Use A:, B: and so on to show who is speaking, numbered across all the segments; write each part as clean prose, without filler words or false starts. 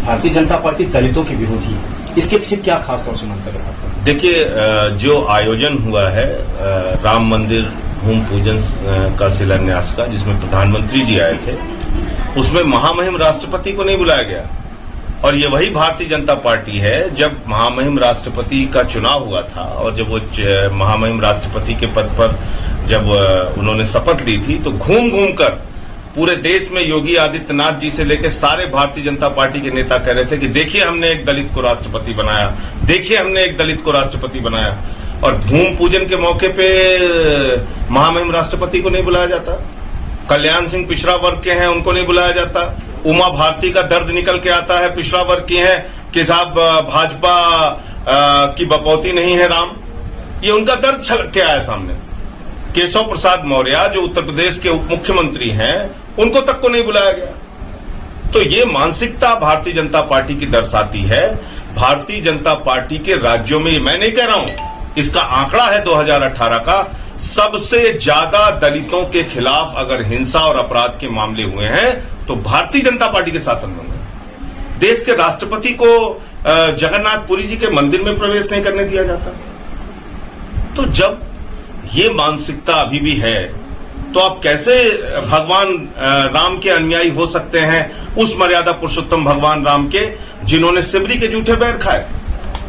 A: Bharatiya Janata party दलितों के विरोधी है, इसके पीछे क्या खास तौर से मंतव्य है आपका?
B: देखिए, जो आयोजन हुआ है राम मंदिर भूमि पूजन का शिलान्यास का, जिसमें प्रधानमंत्री जी आए थे, उसमें महामहिम राष्ट्रपति को नहीं बुलाया गया। और ये वही भारतीय जनता पार्टी है, जब महामहिम राष्ट्रपति का चुनाव हुआ था और जब वो महामहिम राष्ट्रपति के पद पर जब उन्होंने शपथ ली थी, तो घूम घूम कर पूरे देश में योगी आदित्यनाथ जी से लेकर सारे भारतीय जनता पार्टी के नेता कह रहे थे कि देखिए हमने एक दलित को राष्ट्रपति बनाया, देखिए हमने एक दलित को राष्ट्रपति बनाया। और भूमि पूजन के मौके पे महामहिम राष्ट्रपति को नहीं बुलाया जाता। कल्याण सिंह पिछड़ा वर्ग के हैं, उनको नहीं बुलाया जाता। उमा भारती का दर्द निकल के आता है, पिछड़ा वर्ग की है कि साहब भाजपा की बपौती नहीं है राम, ये उनका दर्द छलक के आया सामने। केशव प्रसाद मौर्य जो उत्तर प्रदेश के उप मुख्यमंत्री हैं, उनको तक को नहीं बुलाया गया। तो ये मानसिकता भारतीय जनता पार्टी की दर्शाती है। भारतीय जनता पार्टी के राज्यों में, मैं नहीं कह रहा हूं, इसका आंकड़ा है 2018 का, सबसे ज्यादा दलितों के खिलाफ अगर हिंसा और अपराध के मामले हुए हैं तो भारतीय जनता पार्टी के शासन में हुए। देश के राष्ट्रपति को जगन्नाथपुरी जी के मंदिर में प्रवेश नहीं करने दिया जाता। तो जब ये मानसिकता अभी भी है, तो आप कैसे भगवान राम के अनुयायी हो सकते हैं, उस मर्यादा पुरुषोत्तम भगवान राम के जिन्होंने सिबरी के जूठे बैर खाए,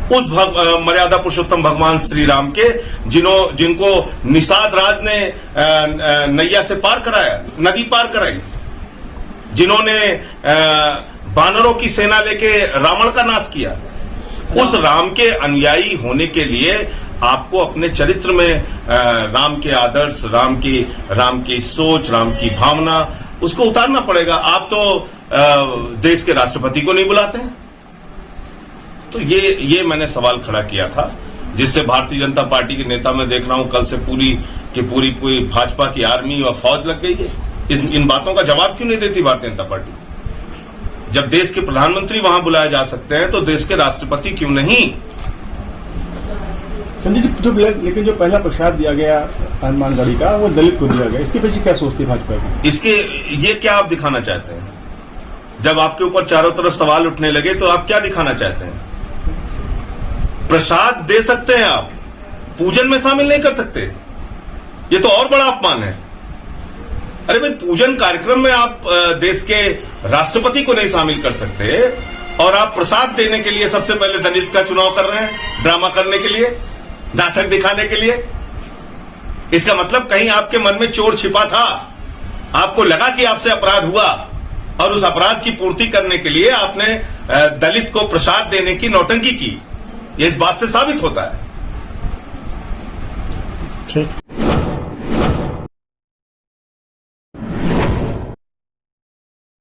B: उस मर्यादा पुरुषोत्तम भगवान श्री राम के जिनको निषाद राज ने नैया से पार कराया, नदी पार कराई, जिन्होंने बानरों की सेना लेके रावण का नाश किया। उस राम के अनुयायी होने के लिए आपको अपने चरित्र में राम के आदर्श, राम की सोच, राम की भावना, उसको उतारना पड़ेगा। आप तो देश के राष्ट्रपति को नहीं बुलाते हैं। तो ये मैंने सवाल खड़ा किया था, जिससे भारतीय जनता पार्टी के नेता मैं देख रहा हूं कल से पूरी भाजपा की आर्मी और फौज लग गई है। इन बातों का जवाब क्यों नहीं देती भारतीय जनता पार्टी? जब देश के प्रधानमंत्री वहां बुलाए जा सकते हैं तो देश के राष्ट्रपति क्यों नहीं?
C: संजय जी, लेकिन जो पहला प्रसाद दिया गया हनुमानगढ़ी का, वो दलित को दिया गया, इसके पीछे क्या सोचती है भाजपा की?
B: ये क्या आप दिखाना चाहते हैं? जब आपके ऊपर चारों तरफ सवाल उठने लगे तो आप क्या दिखाना चाहते हैं? प्रसाद दे सकते हैं आप, पूजन में शामिल नहीं कर सकते, ये तो और बड़ा अपमान है। अरे भाई, पूजन कार्यक्रम में आप देश के राष्ट्रपति को नहीं शामिल कर सकते और आप प्रसाद देने के लिए सबसे पहले दलित का चुनाव कर रहे हैं, ड्रामा करने के लिए, नाटक दिखाने के लिए। इसका मतलब कहीं आपके मन में चोर छिपा था, आपको लगा कि आपसे अपराध हुआ और उस अपराध की पूर्ति करने के लिए आपने दलित को प्रसाद देने की नौटंकी की। ये इस बात से साबित होता है।
C: ठीक।